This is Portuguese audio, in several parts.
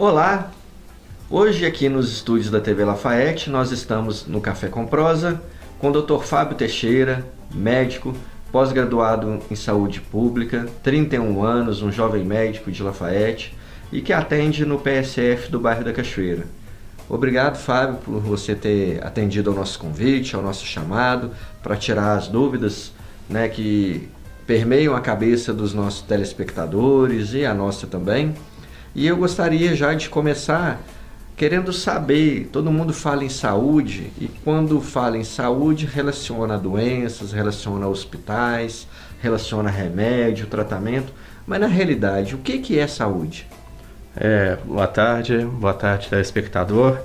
Olá! Hoje aqui nos estúdios da TV Lafayette nós estamos no Café com Prosa com o Dr. Fábio Teixeira, médico, pós-graduado em saúde pública, 31 anos, um jovem médico de Lafayette e que atende no PSF do bairro da Cachoeira. Obrigado, Fábio, por você ter atendido ao nosso convite, ao nosso chamado, para tirar as dúvidas, que permeiam a cabeça dos nossos telespectadores e a nossa também. E eu gostaria já de começar querendo saber, todo mundo fala em saúde e quando fala em saúde relaciona doenças, relaciona hospitais, relaciona remédio, tratamento, mas na realidade o que é saúde? Boa tarde telespectador.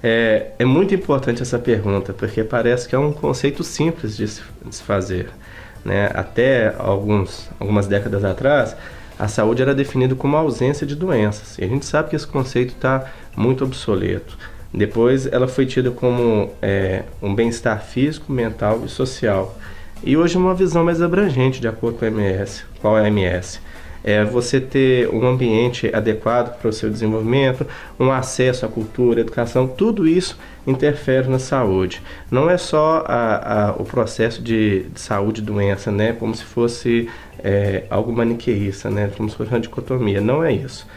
É muito importante essa pergunta, porque parece que é um conceito simples de se fazer, né? Até algumas décadas atrás, a saúde era definida como ausência de doenças, e a gente sabe que esse conceito está muito obsoleto. Depois ela foi tida como um bem-estar físico, mental e social. E hoje é uma visão mais abrangente, de acordo com a OMS. Você ter um ambiente adequado para o seu desenvolvimento, um acesso à cultura, à educação, tudo isso interfere na saúde. Não é só o processo de saúde e doença, né, como se fosse algo maniqueísta, né, como se fosse uma dicotomia. Não é isso.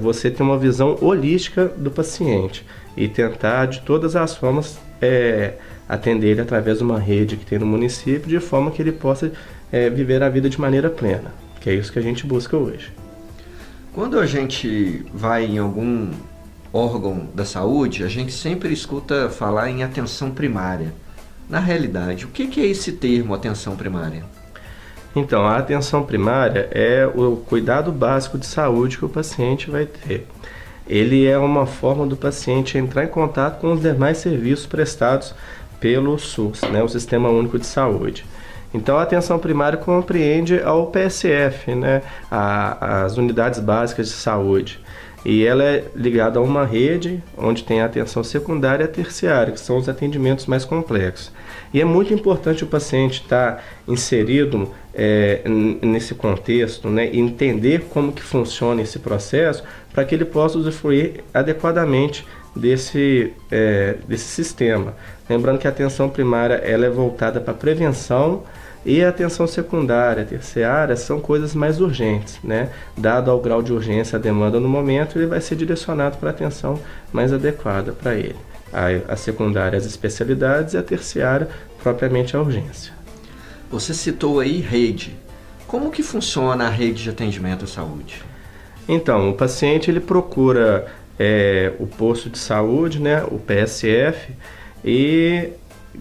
Você ter uma visão holística do paciente e tentar de todas as formas atender ele através de uma rede que tem no município, de forma que ele possa viver a vida de maneira plena. Que é isso que a gente busca hoje. Quando a gente vai em algum órgão da saúde, a gente sempre escuta falar em atenção primária. Na realidade, o que é esse termo atenção primária? Então, a atenção primária é o cuidado básico de saúde que o paciente vai ter. Ele é uma forma do paciente entrar em contato com os demais serviços prestados pelo SUS, né, o Sistema Único de Saúde. Então, a atenção primária compreende ao PSF, né, as unidades básicas de saúde. E ela é ligada a uma rede onde tem a atenção secundária e a terciária, que são os atendimentos mais complexos. E é muito importante o paciente estar inserido nesse contexto, né, e entender como que funciona esse processo para que ele possa usufruir adequadamente desse sistema. Lembrando que a atenção primária ela é voltada para a prevenção, e a atenção secundária, terciária, são coisas mais urgentes, né? Dado ao grau de urgência, a demanda no momento, ele vai ser direcionado para a atenção mais adequada para ele. A secundária, as especialidades, e a terciária, propriamente a urgência. Você citou aí rede. Como que funciona a rede de atendimento à saúde? Então, o paciente ele procura o posto de saúde, né? O PSF, e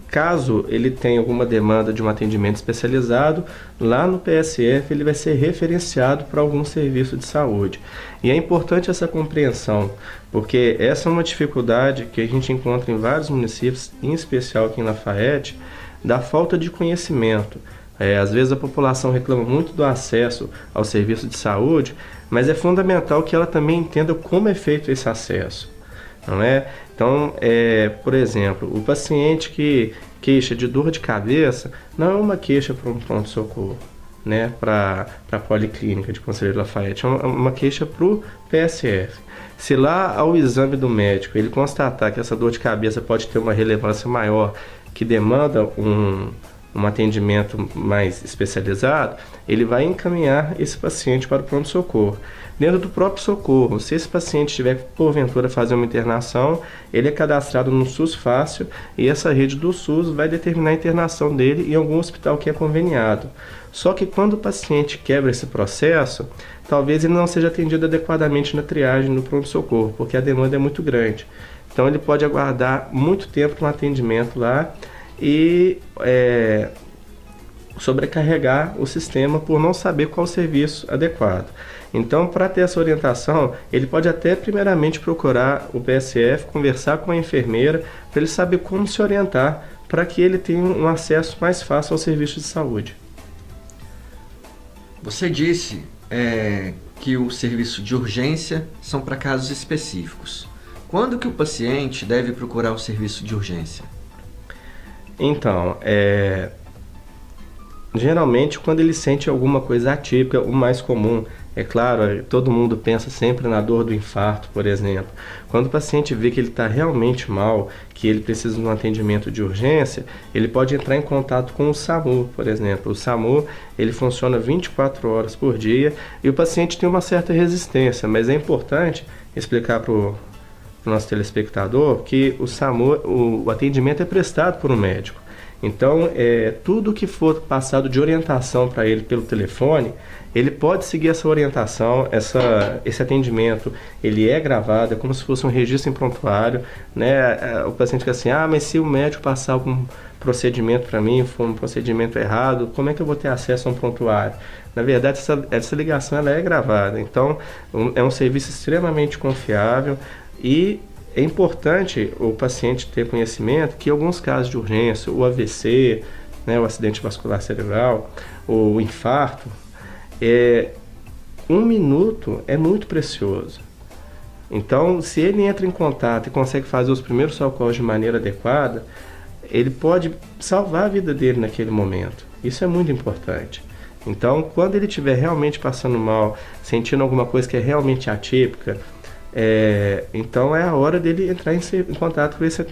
caso ele tenha alguma demanda de um atendimento especializado, lá no PSF ele vai ser referenciado para algum serviço de saúde. E é importante essa compreensão, porque essa é uma dificuldade que a gente encontra em vários municípios, em especial aqui em Lafayette, da falta de conhecimento. Às vezes a população reclama muito do acesso ao serviço de saúde, mas é fundamental que ela também entenda como é feito esse acesso. Não é? Então, por exemplo, o paciente que queixa de dor de cabeça não é uma queixa para um pronto-socorro, né? Para a Policlínica de Conselheiro Lafayette, é uma queixa para o PSF. Se lá ao exame do médico ele constatar que essa dor de cabeça pode ter uma relevância maior, que demanda um atendimento mais especializado, ele vai encaminhar esse paciente para o pronto-socorro. Dentro do próprio socorro, se esse paciente tiver porventura fazer uma internação, ele é cadastrado no SUS Fácil e essa rede do SUS vai determinar a internação dele em algum hospital que é conveniado. Só que quando o paciente quebra esse processo, talvez ele não seja atendido adequadamente na triagem no pronto-socorro, porque a demanda é muito grande. Então ele pode aguardar muito tempo no atendimento lá e sobrecarregar o sistema por não saber qual o serviço adequado. Então, para ter essa orientação, ele pode até primeiramente procurar o PSF, conversar com a enfermeira, para ele saber como se orientar, para que ele tenha um acesso mais fácil ao serviço de saúde. Você disse que o serviço de urgência são para casos específicos. Quando que o paciente deve procurar o serviço de urgência? Então, geralmente quando ele sente alguma coisa atípica, o mais comum É claro, todo mundo pensa sempre na dor do infarto, por exemplo. Quando o paciente vê que ele está realmente mal, que ele precisa de um atendimento de urgência, ele pode entrar em contato com o SAMU, por exemplo. O SAMU, ele funciona 24 horas por dia e o paciente tem uma certa resistência, mas é importante explicar para o nosso telespectador que o SAMU, o atendimento é prestado por um médico. Então, tudo que for passado de orientação para ele pelo telefone, ele pode seguir essa orientação, esse atendimento, ele é gravado, é como se fosse um registro em prontuário, né? O paciente fica assim, mas se o médico passar algum procedimento para mim, for um procedimento errado, como é que eu vou ter acesso a um prontuário? Na verdade, essa ligação ela é gravada, então é um serviço extremamente confiável e é importante o paciente ter conhecimento que em alguns casos de urgência, o AVC, né, o acidente vascular cerebral, o infarto, 1 minuto é muito precioso. Então, se ele entra em contato e consegue fazer os primeiros socorros de maneira adequada, ele pode salvar a vida dele naquele momento. Isso é muito importante. Então, quando ele estiver realmente passando mal, sentindo alguma coisa que é realmente atípica, então é a hora dele entrar em contato com esse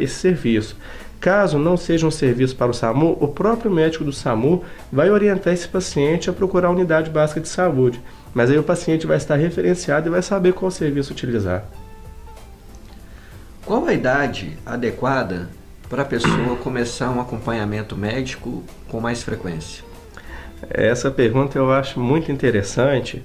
serviço. Caso não seja um serviço para o SAMU, o próprio médico do SAMU vai orientar esse paciente a procurar a unidade básica de saúde. Mas aí o paciente vai estar referenciado e vai saber qual serviço utilizar. Qual a idade adequada para a pessoa começar um acompanhamento médico com mais frequência? Essa pergunta eu acho muito interessante,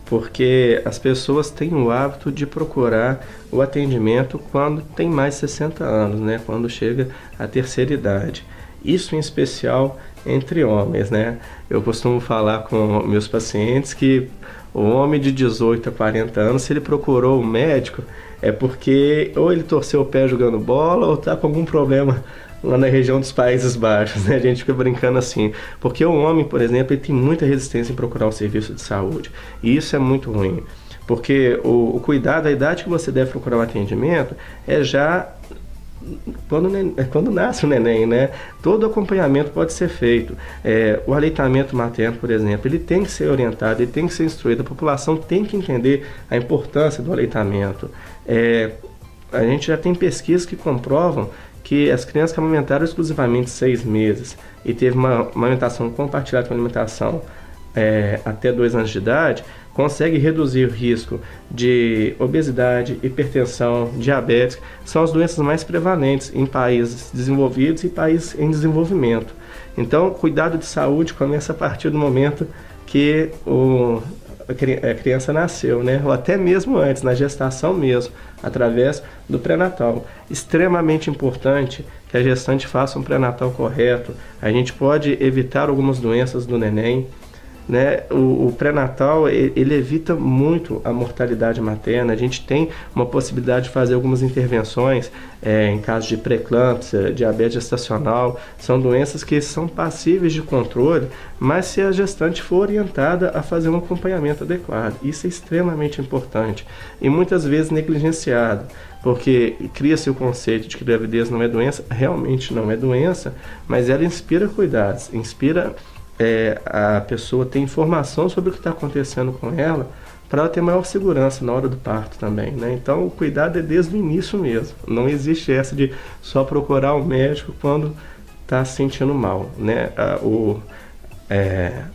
porque as pessoas têm o hábito de procurar o atendimento quando tem mais de 60 anos, né? Quando chega à terceira idade. Isso em especial entre homens, né? Eu costumo falar com meus pacientes que o homem de 18 a 40 anos, se ele procurou um médico, é porque ou ele torceu o pé jogando bola ou está com algum problema lá na região dos Países Baixos, né? A gente fica brincando assim, porque o homem, por exemplo, ele tem muita resistência em procurar um serviço de saúde, e isso é muito ruim, porque o cuidado, a idade que você deve procurar o atendimento é já quando nasce o neném, né? Todo acompanhamento pode ser feito. O aleitamento materno, por exemplo, ele tem que ser orientado, ele tem que ser instruído, a população tem que entender a importância do aleitamento. A gente já tem pesquisas que comprovam que as crianças que amamentaram exclusivamente 6 meses e teve uma amamentação compartilhada com alimentação até 2 anos de idade, consegue reduzir o risco de obesidade, hipertensão, diabetes, são as doenças mais prevalentes em países desenvolvidos e países em desenvolvimento. Então, o cuidado de saúde começa a partir do momento que a criança nasceu, né? Ou até mesmo antes, na gestação mesmo, através do pré-natal. Extremamente importante que a gestante faça um pré-natal correto. A gente pode evitar algumas doenças do neném, né? O pré-natal ele evita muito a mortalidade materna. A gente tem uma possibilidade de fazer algumas intervenções em caso de pré-eclâmpsia, diabetes gestacional. São doenças que são passíveis de controle, mas se a gestante for orientada a fazer um acompanhamento adequado. Isso é extremamente importante e muitas vezes negligenciado, porque cria-se o conceito de que gravidez não é doença. Realmente não é doença, mas ela inspira cuidados, inspira a pessoa ter informação sobre o que está acontecendo com ela, para ela ter maior segurança na hora do parto também, né? Então o cuidado é desde o início mesmo. Não existe essa de só procurar o médico quando está se sentindo mal, né?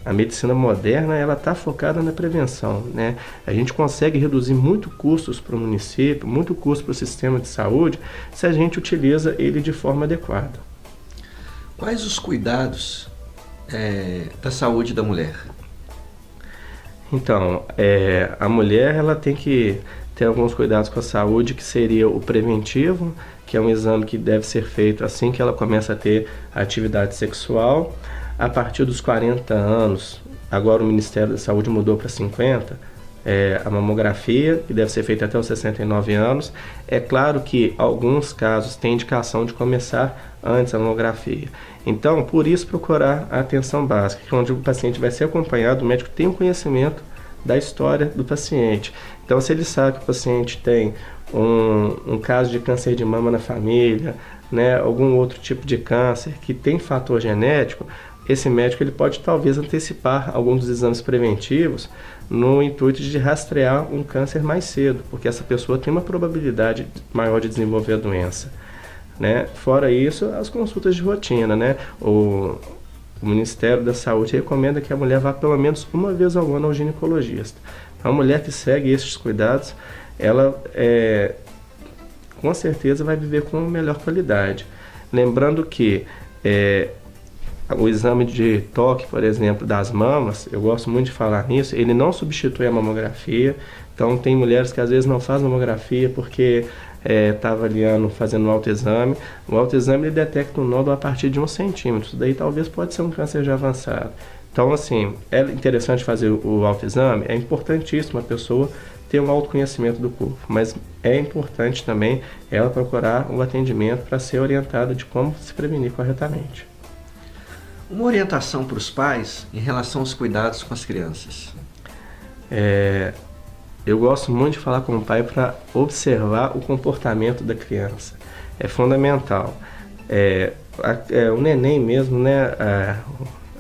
A medicina moderna ela está focada na prevenção, né? A gente consegue reduzir muito custos para o município, muito custo para o sistema de saúde, se a gente utiliza ele de forma adequada. Quais os cuidados da saúde da mulher? Então, a mulher ela tem que ter alguns cuidados com a saúde, que seria o preventivo, que é um exame que deve ser feito assim que ela começa a ter atividade sexual. A partir dos 40 anos, agora o Ministério da Saúde mudou para 50, a mamografia, que deve ser feita até os 69 anos. É claro que alguns casos têm indicação de começar antes a mamografia. Então, por isso, procurar a atenção básica, que é onde o paciente vai ser acompanhado, o médico tem um conhecimento da história do paciente. Então, se ele sabe que o paciente tem um caso de câncer de mama na família, né, algum outro tipo de câncer que tem fator genético, esse médico ele pode talvez antecipar alguns dos exames preventivos no intuito de rastrear um câncer mais cedo, porque essa pessoa tem uma probabilidade maior de desenvolver a doença, né? Fora isso, as consultas de rotina, né? O Ministério da Saúde recomenda que a mulher vá pelo menos uma vez ao ano ao ginecologista. A mulher que segue esses cuidados, ela com certeza vai viver com melhor qualidade. Lembrando que o exame de toque, por exemplo, das mamas, eu gosto muito de falar nisso, ele não substitui a mamografia. Então tem mulheres que às vezes não fazem mamografia porque está avaliando, fazendo um autoexame. O autoexame ele detecta um nódulo a partir de 1 centímetro, isso daí talvez pode ser um câncer já avançado. Então assim, é interessante fazer o autoexame, é importantíssimo a pessoa ter um autoconhecimento do corpo, mas é importante também ela procurar um atendimento para ser orientada de como se prevenir corretamente. Uma orientação para os pais em relação aos cuidados com as crianças. Eu gosto muito de falar com o pai para observar o comportamento da criança. É fundamental. O neném mesmo, né,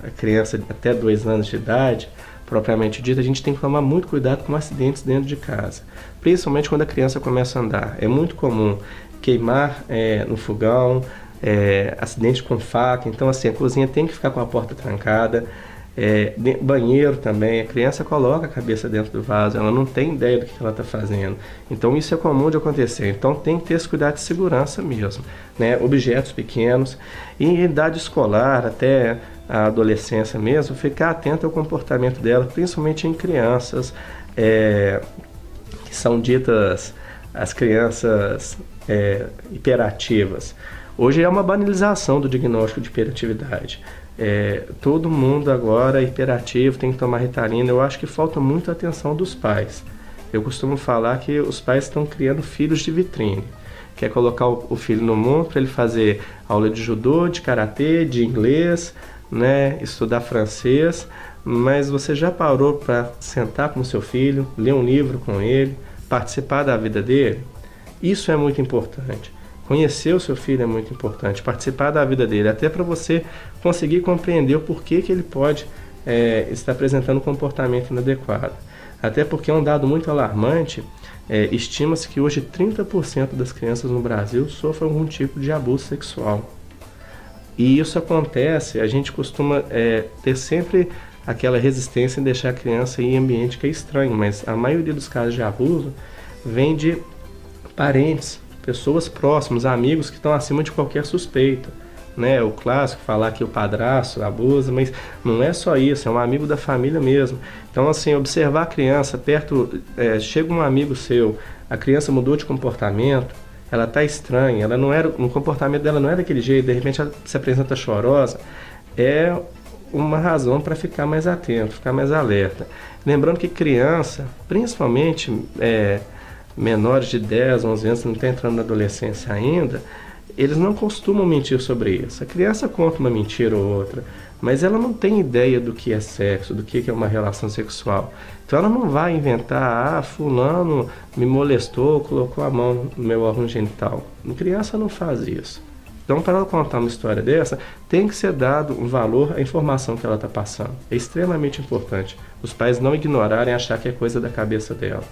a criança até 2 anos de idade, propriamente dita, a gente tem que tomar muito cuidado com acidentes dentro de casa. Principalmente quando a criança começa a andar. É muito comum queimar no fogão, acidente com faca. Então assim, a cozinha tem que ficar com a porta trancada. Banheiro também, a criança coloca a cabeça dentro do vaso, ela não tem ideia do que ela está fazendo. Então isso é comum de acontecer. Então tem que ter esse cuidado de segurança mesmo, né? Objetos pequenos. E em idade escolar, até a adolescência mesmo, ficar atento ao comportamento dela, principalmente em crianças que são ditas as crianças hiperativas. Hoje é uma banalização do diagnóstico de hiperatividade. Todo mundo agora é hiperativo, tem que tomar Ritalina. Eu acho que falta muita atenção dos pais. Eu costumo falar que os pais estão criando filhos de vitrine. Quer colocar o filho no mundo para ele fazer aula de judô, de karatê, de inglês, né, estudar francês, mas você já parou para sentar com o seu filho, ler um livro com ele, participar da vida dele? Isso é muito importante. Conhecer o seu filho é muito importante, participar da vida dele, até para você conseguir compreender o porquê que ele pode estar apresentando um comportamento inadequado. Até porque é um dado muito alarmante, estima-se que hoje 30% das crianças no Brasil sofrem algum tipo de abuso sexual. E isso acontece, a gente costuma ter sempre aquela resistência em deixar a criança em ambiente que é estranho, mas a maioria dos casos de abuso vem de parentes, pessoas próximas, amigos que estão acima de qualquer suspeita, né? O clássico, falar que o padrasto abusa, mas não é só isso, é um amigo da família mesmo. Então, assim, observar a criança perto, chega um amigo seu, a criança mudou de comportamento, ela está estranha, o comportamento dela não é daquele jeito, de repente ela se apresenta chorosa, é uma razão para ficar mais atento, ficar mais alerta. Lembrando que criança, principalmente menores de 10, 11 anos, não está entrando na adolescência ainda, eles não costumam mentir sobre isso. A criança conta uma mentira ou outra, mas ela não tem ideia do que é sexo, do que é uma relação sexual. Então ela não vai inventar, fulano me molestou, colocou a mão no meu órgão genital. A criança não faz isso. Então, para ela contar uma história dessa, tem que ser dado um valor à informação que ela está passando. É extremamente importante. Os pais não ignorarem e achar que é coisa da cabeça dela.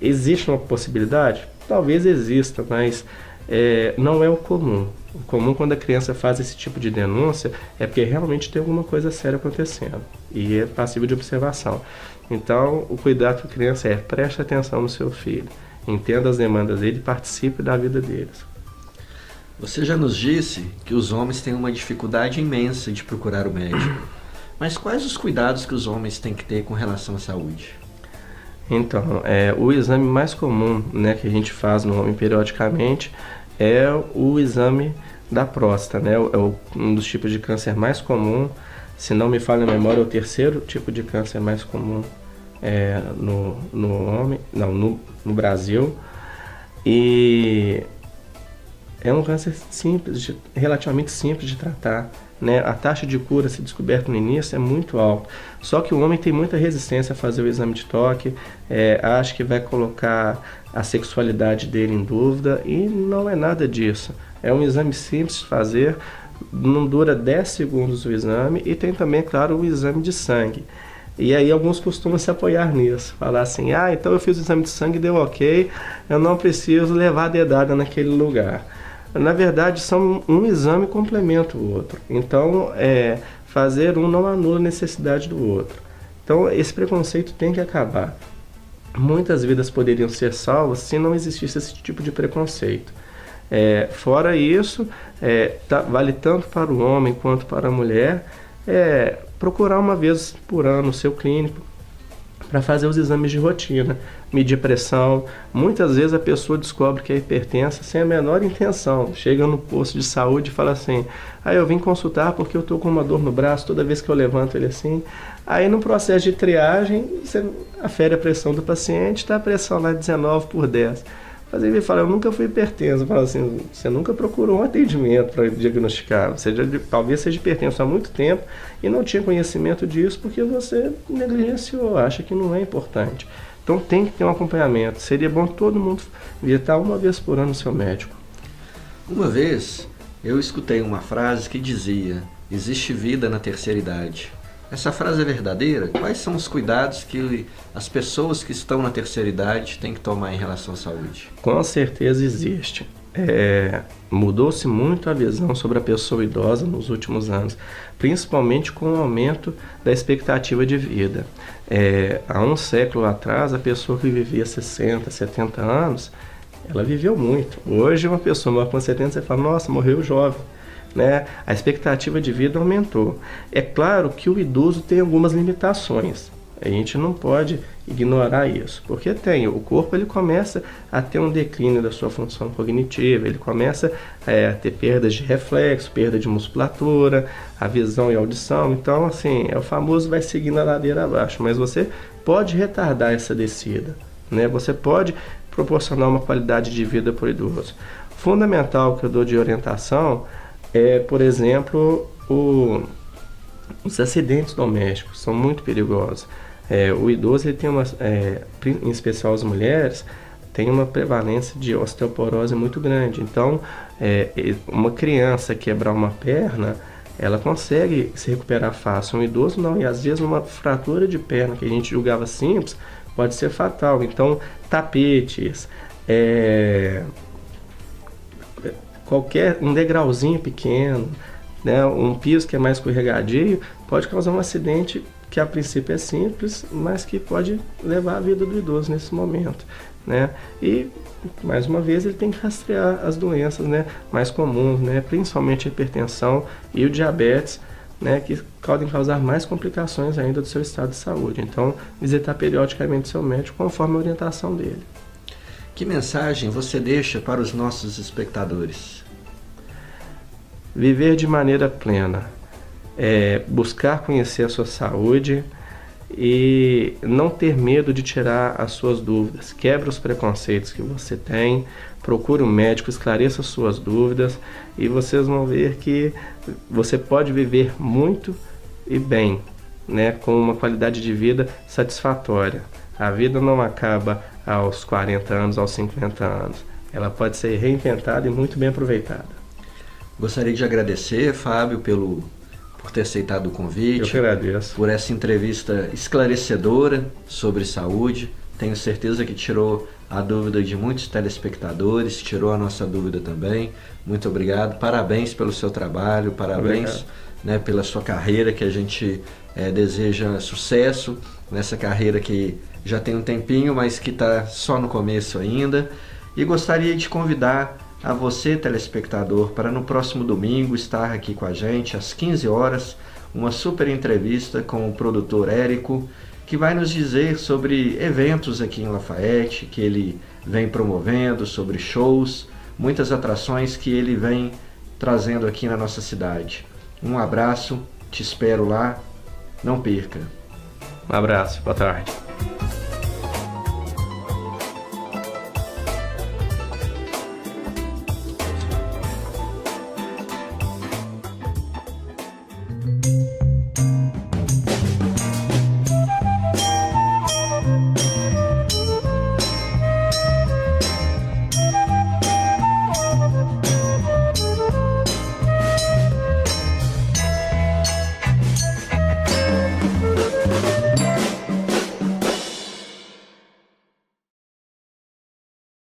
Existe uma possibilidade? Talvez exista, mas não é o comum. O comum, quando a criança faz esse tipo de denúncia, é porque realmente tem alguma coisa séria acontecendo e é passível de observação. Então, o cuidado com a criança preste atenção no seu filho, entenda as demandas dele e participe da vida deles. Você já nos disse que os homens têm uma dificuldade imensa de procurar o médico. Mas quais os cuidados que os homens têm que ter com relação à saúde? Então, o exame mais comum, né, que a gente faz no homem periodicamente é o exame da próstata, né? Um dos tipos de câncer mais comum, se não me falha a memória, é o 3º tipo de câncer mais comum no homem, não, no Brasil. E é um câncer relativamente simples de tratar, né? A taxa de cura, se descoberta no início, é muito alta. Só que o homem tem muita resistência a fazer o exame de toque, acha que vai colocar a sexualidade dele em dúvida, e não é nada disso. É um exame simples de fazer, não dura 10 segundos o exame, e tem também, claro, o exame de sangue. E aí alguns costumam se apoiar nisso, falar assim, então eu fiz o exame de sangue e deu ok, eu não preciso levar a dedada naquele lugar. Na verdade, um exame complementa o outro, então fazer um não anula a necessidade do outro. Então esse preconceito tem que acabar. Muitas vidas poderiam ser salvas se não existisse esse tipo de preconceito. Fora isso, vale tanto para o homem quanto para a mulher, procurar uma vez por ano o seu clínico para fazer os exames de rotina, medir pressão. Muitas vezes a pessoa descobre que é hipertensa sem a menor intenção. Chega no posto de saúde e fala assim, eu vim consultar porque eu estou com uma dor no braço toda vez que eu levanto ele assim. Aí no processo de triagem, você afere a pressão do paciente, está a pressão lá 19/10. Mas ele fala, eu nunca fui hipertenso. Fala assim, você nunca procurou um atendimento para diagnosticar. Você talvez seja hipertenso há muito tempo e não tinha conhecimento disso porque você negligenciou, acha que não é importante. Então tem que ter um acompanhamento. Seria bom todo mundo visitar uma vez por ano o seu médico. Uma vez eu escutei uma frase que dizia, existe vida na terceira idade. Essa frase é verdadeira? Quais são os cuidados que as pessoas que estão na terceira idade têm que tomar em relação à saúde? Com certeza existe. Mudou-se muito a visão sobre a pessoa idosa nos últimos anos, principalmente com o aumento da expectativa de vida. Há um século atrás, a pessoa que vivia 60, 70 anos, ela viveu muito. Hoje, uma pessoa com 70, você fala, nossa, morreu jovem. A expectativa de vida aumentou. É claro que o idoso tem algumas limitações. A gente não pode ignorar isso, porque o corpo ele começa a ter um declínio da sua função cognitiva, ele começa a ter perdas de reflexo, perda de musculatura, a visão e a audição. Então, assim, o famoso vai seguindo a ladeira abaixo, mas você pode retardar essa descida, Você pode proporcionar uma qualidade de vida para o idoso. Fundamental que eu dou de orientação por exemplo, os acidentes domésticos são muito perigosos. O idoso, ele tem em especial as mulheres, tem uma prevalência de osteoporose muito grande. Então, uma criança quebrar uma perna, ela consegue se recuperar fácil. Um idoso não, e às vezes uma fratura de perna que a gente julgava simples pode ser fatal. Então, tapetes, um degrauzinho pequeno, um piso que é mais escorregadio, pode causar um acidente que a princípio é simples, mas que pode levar a vida do idoso nesse momento. E, mais uma vez, ele tem que rastrear as doenças mais comuns, principalmente a hipertensão e o diabetes, que podem causar mais complicações ainda do seu estado de saúde. Então, visitar periodicamente seu médico conforme a orientação dele. Que mensagem você deixa para os nossos espectadores? Viver de maneira plena, buscar conhecer a sua saúde e não ter medo de tirar as suas dúvidas. Quebre os preconceitos que você tem, procure um médico, esclareça as suas dúvidas e vocês vão ver que você pode viver muito e bem, com uma qualidade de vida satisfatória. A vida não acaba aos 40 anos, aos 50 anos. Ela pode ser reinventada e muito bem aproveitada. Gostaria de agradecer, Fábio, por ter aceitado o convite. Eu que agradeço. Por essa entrevista esclarecedora sobre saúde. Tenho certeza que tirou a dúvida de muitos telespectadores, tirou a nossa dúvida também. Muito obrigado. Parabéns pelo seu trabalho, parabéns pela sua carreira, que a gente deseja sucesso nessa carreira que já tem um tempinho, mas que está só no começo ainda. E gostaria de convidar a você, telespectador, para no próximo domingo estar aqui com a gente às 15 horas, uma super entrevista com o produtor Érico, que vai nos dizer sobre eventos aqui em Lafayette, que ele vem promovendo, sobre shows, muitas atrações que ele vem trazendo aqui na nossa cidade. Um abraço, te espero lá, não perca. Um abraço, boa tarde.